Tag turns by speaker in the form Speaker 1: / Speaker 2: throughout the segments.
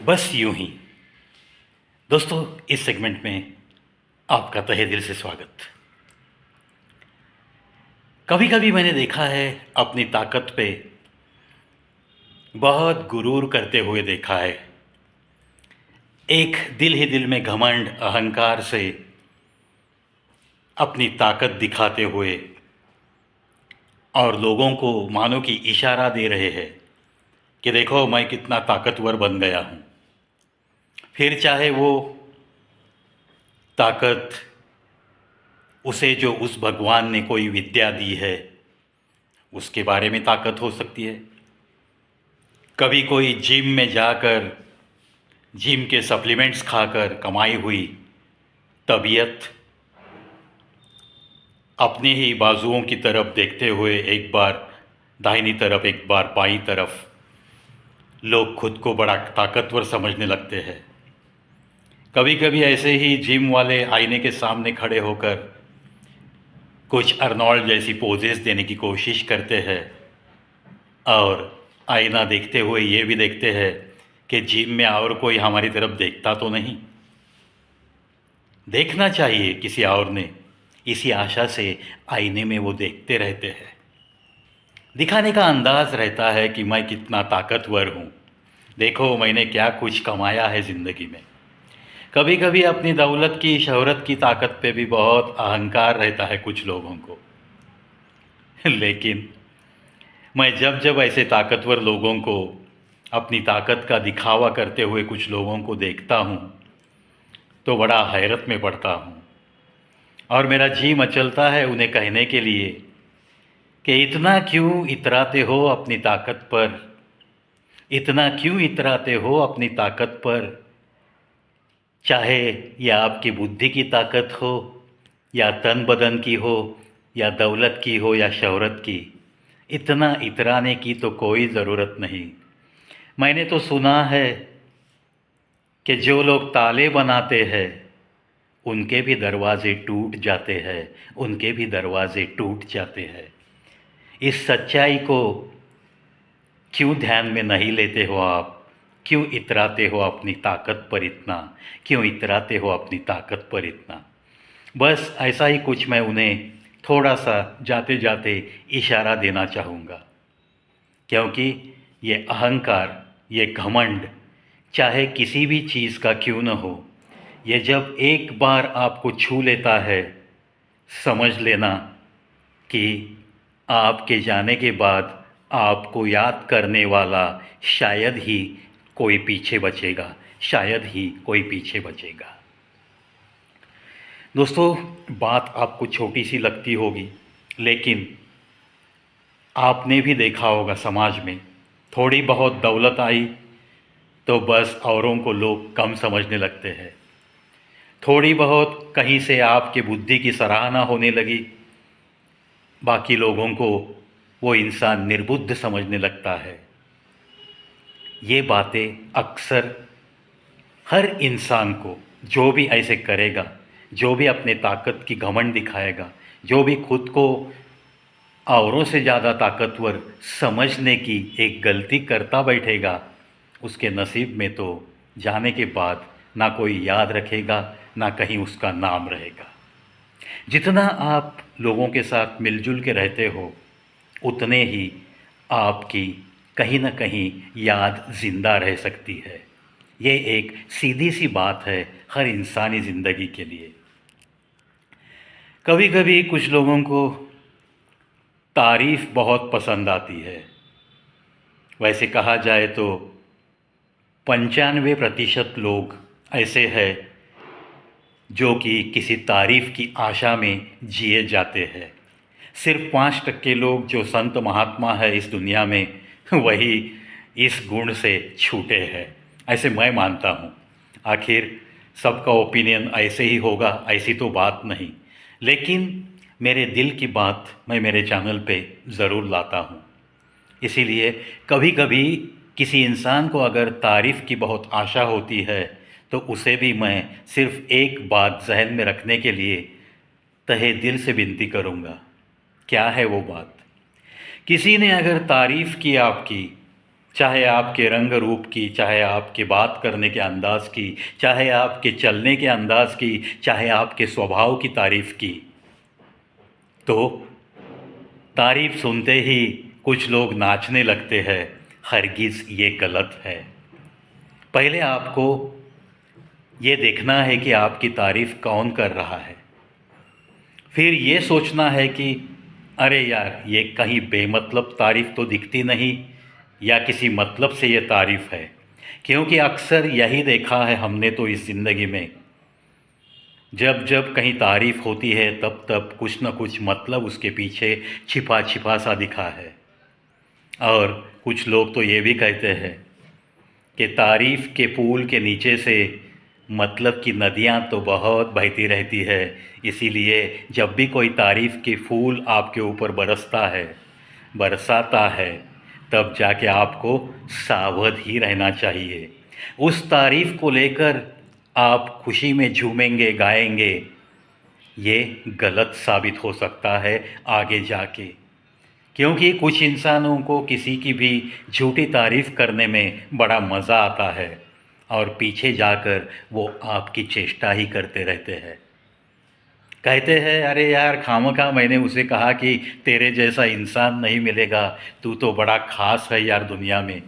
Speaker 1: बस यूं ही। दोस्तों, इस सेगमेंट में आपका तहे दिल से स्वागत। कभी कभी मैंने देखा है, अपनी ताकत पे बहुत गुरूर करते हुए देखा है। एक दिल ही दिल में घमंड अहंकार से अपनी ताकत दिखाते हुए और लोगों को मानो कि इशारा दे रहे हैं कि देखो मैं कितना ताकतवर बन गया हूँ। फिर चाहे वो ताकत उसे जो उस भगवान ने कोई विद्या दी है उसके बारे में ताकत हो सकती है। कभी कोई जिम में जाकर जिम के सप्लीमेंट्स खाकर कमाई हुई तबीयत अपने ही बाजुओं की तरफ देखते हुए एक बार दाहिनी तरफ एक बार बाईं तरफ लोग खुद को बड़ा ताकतवर समझने लगते हैं। कभी कभी ऐसे ही जिम वाले आईने के सामने खड़े होकर कुछ अर्नोल्ड जैसी पोजेस देने की कोशिश करते हैं और आईना देखते हुए ये भी देखते हैं कि जिम में और कोई हमारी तरफ देखता तो नहीं। देखना चाहिए किसी और ने, इसी आशा से आईने में वो देखते रहते हैं। दिखाने का अंदाज रहता है कि मैं कितना ताकतवर हूँ, देखो मैंने क्या कुछ कमाया है ज़िंदगी में। कभी कभी अपनी दौलत की शोहरत की ताकत पे भी बहुत अहंकार रहता है कुछ लोगों को। लेकिन मैं जब जब ऐसे ताकतवर लोगों को अपनी ताकत का दिखावा करते हुए कुछ लोगों को देखता हूँ तो बड़ा हैरत में पड़ता हूँ और मेरा जी मचलता है उन्हें कहने के लिए कि इतना क्यों इतराते हो अपनी ताकत पर, इतना क्यों इतराते हो अपनी ताकत पर। चाहे यह आपकी बुद्धि की ताकत हो या तन बदन की हो या दौलत की हो या शोहरत की, इतना इतराने की तो कोई ज़रूरत नहीं। मैंने तो सुना है कि जो लोग ताले बनाते हैं उनके भी दरवाज़े टूट जाते हैं, उनके भी दरवाज़े टूट जाते हैं। इस सच्चाई को क्यों ध्यान में नहीं लेते हो आप? क्यों इतराते हो अपनी ताकत पर इतना? क्यों इतराते हो अपनी ताकत पर इतना? बस ऐसा ही कुछ मैं उन्हें थोड़ा सा जाते जाते इशारा देना चाहूँगा, क्योंकि ये अहंकार, ये घमंड चाहे किसी भी चीज़ का क्यों न हो, ये जब एक बार आपको छू लेता है, समझ लेना कि आपके जाने के बाद आपको याद करने वाला शायद ही कोई पीछे बचेगा, शायद ही कोई पीछे बचेगा। दोस्तों, बात आपको छोटी सी लगती होगी, लेकिन आपने भी देखा होगा समाज में थोड़ी बहुत दौलत आई तो बस औरों को लोग कम समझने लगते हैं। थोड़ी बहुत कहीं से आपके बुद्धि की सराहना होने लगी, बाकी लोगों को वो इंसान निर्बुद्ध समझने लगता है। ये बातें अक्सर हर इंसान को, जो भी ऐसे करेगा, जो भी अपने ताकत की घमंड दिखाएगा, जो भी खुद को औरों से ज़्यादा ताकतवर समझने की एक गलती करता बैठेगा, उसके नसीब में तो जाने के बाद ना कोई याद रखेगा, ना कहीं उसका नाम रहेगा। जितना आप लोगों के साथ मिलजुल के रहते हो, उतने ही आपकी कहीं ना कहीं याद ज़िंदा रह सकती है। ये एक सीधी सी बात है हर इंसानी ज़िंदगी के लिए। कभी कभी कुछ लोगों को तारीफ़ बहुत पसंद आती है। वैसे कहा जाए तो 95% लोग ऐसे हैं जो कि किसी तारीफ़ की आशा में जिए जाते हैं। सिर्फ 5% लोग जो संत महात्मा है इस दुनिया में, वही इस गुण से छूटे हैं, ऐसे मैं मानता हूँ। आखिर सबका ओपिनियन ऐसे ही होगा, ऐसी तो बात नहीं, लेकिन मेरे दिल की बात मैं मेरे चैनल पे ज़रूर लाता हूँ। इसीलिए कभी कभी किसी इंसान को अगर तारीफ़ की बहुत आशा होती है तो उसे भी मैं सिर्फ़ एक बात जहन में रखने के लिए तहे दिल से विनती करूँगा। क्या है वो बात? किसी ने अगर तारीफ़ की आपकी चाहे आपके रंग रूप की, चाहे आपके बात करने के अंदाज़ की, चाहे आपके चलने के अंदाज़ की, चाहे आपके स्वभाव की तारीफ़ की, तो तारीफ़ सुनते ही कुछ लोग नाचने लगते हैं। हरगिज़ ये गलत है। पहले आपको ये देखना है कि आपकी तारीफ़ कौन कर रहा है। फिर ये सोचना है कि अरे यार, ये कहीं बेमतलब तारीफ़ तो दिखती नहीं, या किसी मतलब से ये तारीफ़ है। क्योंकि अक्सर यही देखा है हमने तो इस ज़िंदगी में, जब जब कहीं तारीफ़ होती है तब तब कुछ न कुछ मतलब उसके पीछे छिपा छिपा सा दिखा है। और कुछ लोग तो ये भी कहते हैं कि तारीफ़ के पुल के नीचे से मतलब की नदियाँ तो बहुत बहती रहती है। इसीलिए जब भी कोई तारीफ़ की फूल आपके ऊपर बरसता है, बरसाता है, तब जाके आपको सावध ही रहना चाहिए। उस तारीफ़ को लेकर आप खुशी में झूमेंगे, गाएंगे, ये गलत साबित हो सकता है आगे जाके। क्योंकि कुछ इंसानों को किसी की भी झूठी तारीफ़ करने में बड़ा मज़ा आता है, और पीछे जाकर वो आपकी चेष्टा ही करते रहते हैं। कहते हैं अरे यार, खामखा मैंने उसे कहा कि तेरे जैसा इंसान नहीं मिलेगा, तू तो बड़ा ख़ास है यार दुनिया में,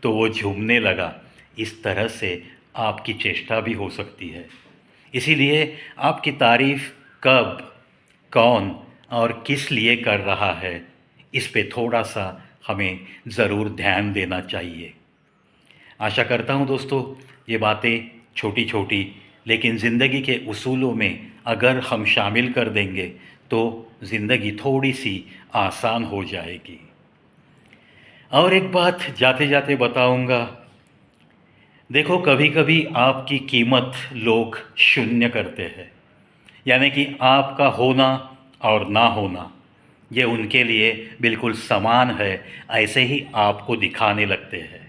Speaker 1: तो वो झूमने लगा। इस तरह से आपकी चेष्टा भी हो सकती है। इसीलिए आपकी तारीफ़ कब, कौन और किस लिए कर रहा है, इस पे थोड़ा सा हमें ज़रूर ध्यान देना चाहिए। आशा करता हूँ दोस्तों, ये बातें छोटी छोटी लेकिन ज़िंदगी के उसूलों में अगर हम शामिल कर देंगे तो ज़िंदगी थोड़ी सी आसान हो जाएगी। और एक बात जाते जाते बताऊँगा, देखो कभी कभी आपकी कीमत लोग शून्य करते हैं। यानी कि आपका होना और ना होना ये उनके लिए बिल्कुल समान है, ऐसे ही आपको दिखाने लगते हैं।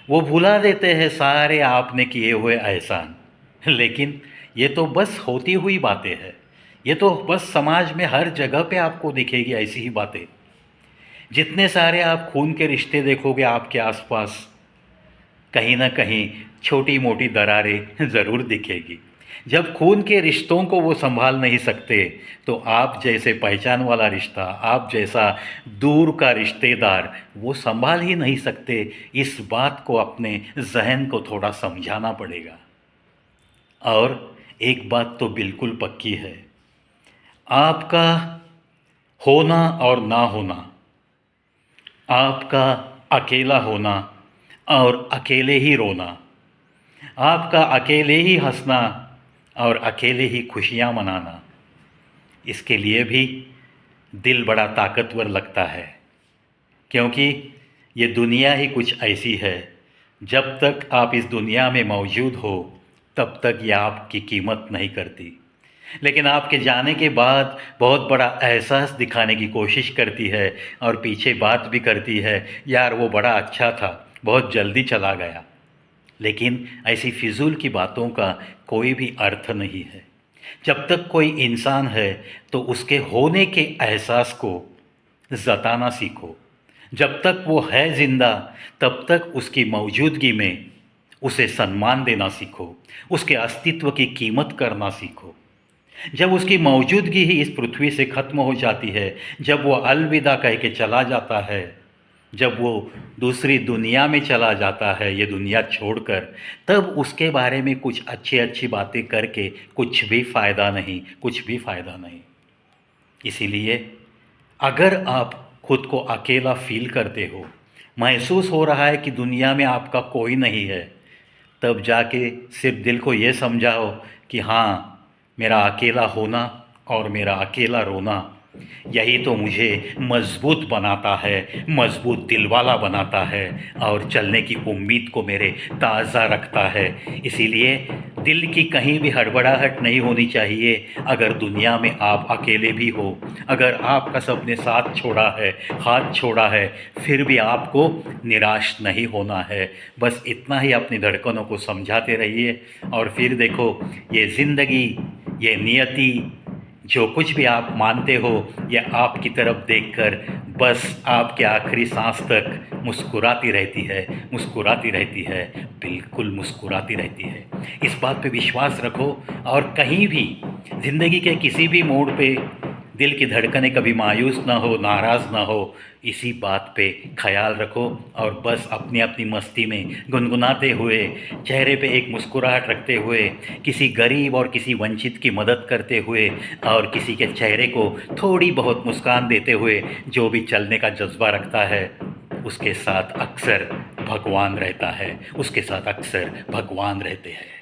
Speaker 1: वो भुला देते हैं सारे आपने किए हुए एहसान। लेकिन ये तो बस होती हुई बातें हैं। ये तो बस समाज में हर जगह पे आपको दिखेगी ऐसी ही बातें। जितने सारे आप खून के रिश्ते देखोगे आपके आसपास, कहीं ना कहीं छोटी मोटी दरारें ज़रूर दिखेगी। जब खून के रिश्तों को वो संभाल नहीं सकते, तो आप जैसे पहचान वाला रिश्ता, आप जैसा दूर का रिश्तेदार वो संभाल ही नहीं सकते। इस बात को अपने जहन को थोड़ा समझाना पड़ेगा। और एक बात तो बिल्कुल पक्की है, आपका होना और ना होना, आपका अकेला होना और अकेले ही रोना, आपका अकेले ही हंसना और अकेले ही खुशियाँ मनाना, इसके लिए भी दिल बड़ा ताकतवर लगता है। क्योंकि ये दुनिया ही कुछ ऐसी है, जब तक आप इस दुनिया में मौजूद हो तब तक ये आपकी कीमत नहीं करती। लेकिन आपके जाने के बाद बहुत बड़ा एहसास दिखाने की कोशिश करती है, और पीछे बात भी करती है, यार वो बड़ा अच्छा था, बहुत जल्दी चला गया। लेकिन ऐसी फिजूल की बातों का कोई भी अर्थ नहीं है। जब तक कोई इंसान है तो उसके होने के एहसास को जताना सीखो। जब तक वो है ज़िंदा तब तक उसकी मौजूदगी में उसे सम्मान देना सीखो, उसके अस्तित्व की कीमत करना सीखो। जब उसकी मौजूदगी ही इस पृथ्वी से ख़त्म हो जाती है, जब वो अलविदा कह के चला जाता है, जब वो दूसरी दुनिया में चला जाता है ये दुनिया छोड़कर, तब उसके बारे में कुछ अच्छी अच्छी बातें करके कुछ भी फ़ायदा नहीं, कुछ भी फ़ायदा नहीं। इसीलिए अगर आप खुद को अकेला फील करते हो, महसूस हो रहा है कि दुनिया में आपका कोई नहीं है, तब जाके सिर्फ दिल को ये समझाओ कि हाँ, मेरा अकेला होना और मेरा अकेला रोना यही तो मुझे मज़बूत बनाता है, मज़बूत दिल वाला बनाता है, और चलने की उम्मीद को मेरे ताज़ा रखता है। इसीलिए दिल की कहीं भी हड़बड़ाहट नहीं होनी चाहिए। अगर दुनिया में आप अकेले भी हो, अगर आपका सबने साथ छोड़ा है, हाथ छोड़ा है, फिर भी आपको निराश नहीं होना है। बस इतना ही अपनी धड़कनों को समझाते रहिए, और फिर देखो ये ज़िंदगी, ये नियति, जो कुछ भी आप मानते हो, ये आपकी तरफ देखकर बस आपके आखिरी सांस तक मुस्कुराती रहती है, मुस्कुराती रहती है, बिल्कुल मुस्कुराती रहती है। इस बात पे विश्वास रखो और कहीं भी ज़िंदगी के किसी भी मोड़ पे दिल की धड़कनें कभी मायूस ना हो, नाराज़ ना हो, इसी बात पे ख़याल रखो और बस अपनी अपनी मस्ती में गुनगुनाते हुए, चेहरे पे एक मुस्कुराहट रखते हुए, किसी गरीब और किसी वंचित की मदद करते हुए और किसी के चेहरे को थोड़ी बहुत मुस्कान देते हुए, जो भी चलने का जज्बा रखता है, उसके साथ अक्सर भगवान रहता है, उसके साथ अक्सर भगवान रहते हैं।